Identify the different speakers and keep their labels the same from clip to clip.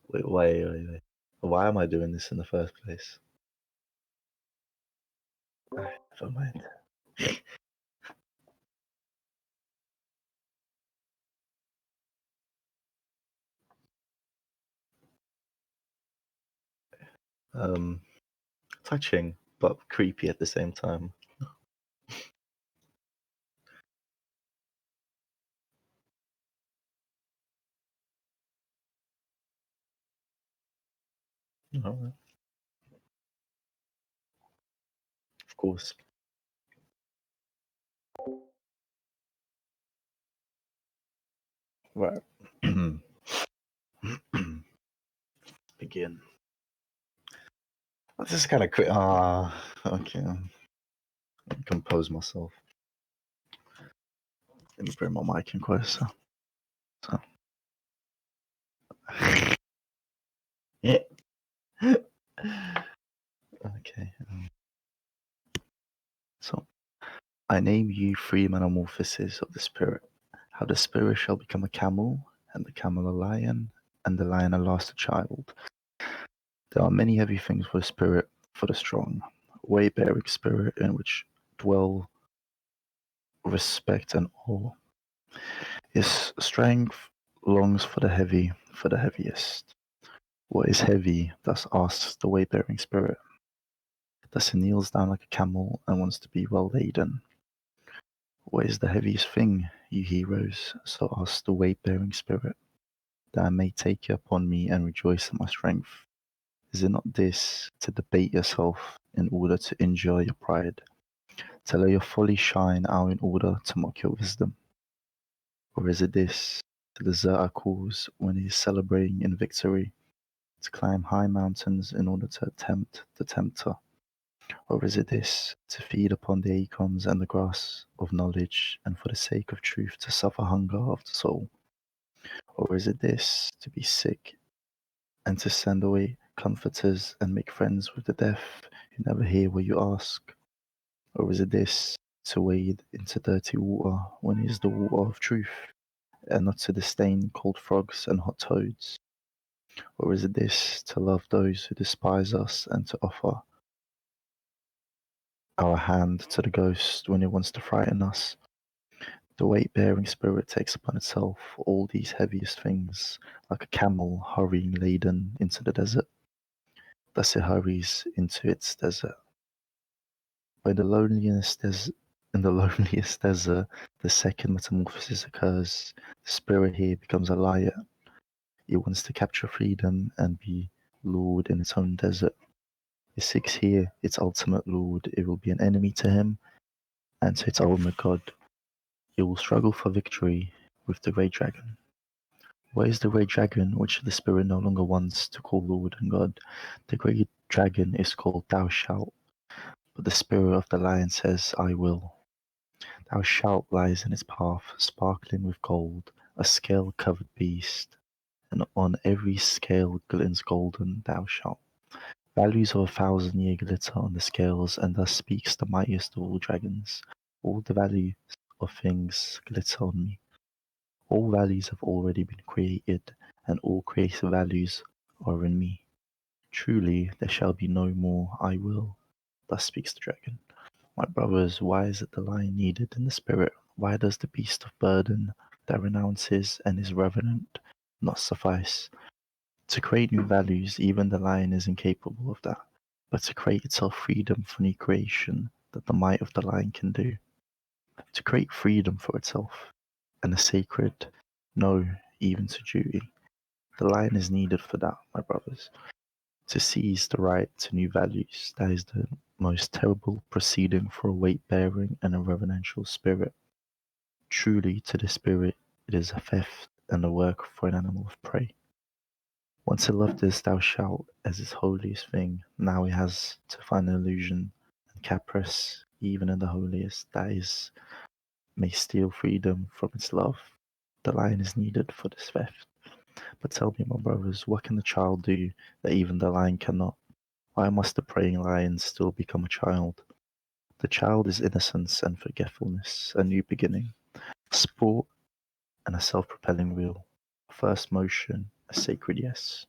Speaker 1: Wait. Why am I doing this in the first place? Never mind. Um, touching, but creepy at the same time. Alright. Of course. Right. Begin. This is kind of quick. Okay. Compose myself. Let me bring my mic in closer. So. Yeah. Okay. So, I name you three metamorphoses of the spirit. How the spirit shall become a camel, and the camel a lion, and the lion a last child. There are many heavy things for the spirit, for the strong, weight-bearing spirit in which dwell respect and awe. His strength longs for the heaviest. What is heavy? Thus asks the weight-bearing spirit. Thus he kneels down like a camel and wants to be well laden. What is the heaviest thing, you heroes? So asks the weight-bearing spirit, that I may take you upon me and rejoice in my strength. Is it not this, to debate yourself in order to injure your pride, to let your folly shine out in order to mock your wisdom? Or is it this, to desert our cause when he is celebrating in victory, to climb high mountains in order to tempt the tempter? Or is it this, to feed upon the acorns and the grass of knowledge, and for the sake of truth to suffer hunger of the soul? Or is it this, to be sick, and to send away comforters and make friends with the deaf who never hear what you ask? Or is it this, to wade into dirty water when it is the water of truth, and not to disdain cold frogs and hot toads? Or is it this, to love those who despise us and to offer our hand to the ghost when it wants to frighten us? The weight-bearing spirit takes upon itself all these heaviest things, like a camel hurrying laden into the desert. Thus it hurries into its desert. By the loneliest in the loneliest desert, the second metamorphosis occurs. The spirit here becomes a lion. It wants to capture freedom and be lord in its own desert. It seeks here its ultimate lord. It will be an enemy to him and to its ultimate god. It will struggle for victory with the great dragon. What is the great dragon which the spirit no longer wants to call lord and god? The great dragon is called Thou shalt, but the spirit of the lion says, I will. Thou shalt lies in its path, sparkling with gold, a scale-covered beast, and on every scale glistens golden Thou shalt. Values of 1,000 year glitter on the scales, and thus speaks the mightiest of all dragons. All the values of things glitter on me. All values have already been created, and all created values are in me. Truly, there shall be no more I will. Thus speaks the dragon. My brothers, why is it the lion needed in the spirit? Why does the beast of burden that renounces and is revenant not suffice? To create new values, even the lion is incapable of that, but to create itself freedom for new creation that the might of the lion can do. To create freedom for itself, and the sacred, no, even to duty. The lion is needed for that, my brothers. To seize the right to new values, that is the most terrible proceeding for a weight-bearing and a reverential spirit. Truly, to the spirit, it is a theft and a work for an animal of prey. Once it loved this thou shalt as its holiest thing, now it has to find an illusion and caprice, even in the holiest, that is, may steal freedom from its love. The lion is needed for this theft. But tell me, my brothers, what can the child do that even the lion cannot? Why must the praying lion still become a child? The child is innocence and forgetfulness, a new beginning, sport and a self-propelling wheel. First motion, a sacred yes.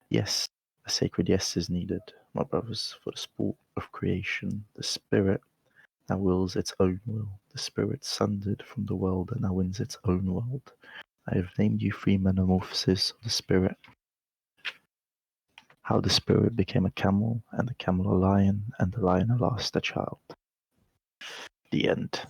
Speaker 1: Yes, a sacred yes is needed, my brothers, for the sport of creation, the spirit that wills its own will, the spirit sundered from the world that now wins its own world. I have named you 3 metamorphoses of the spirit. How the spirit became a camel, and the camel a lion, and the lion a last a child. The end.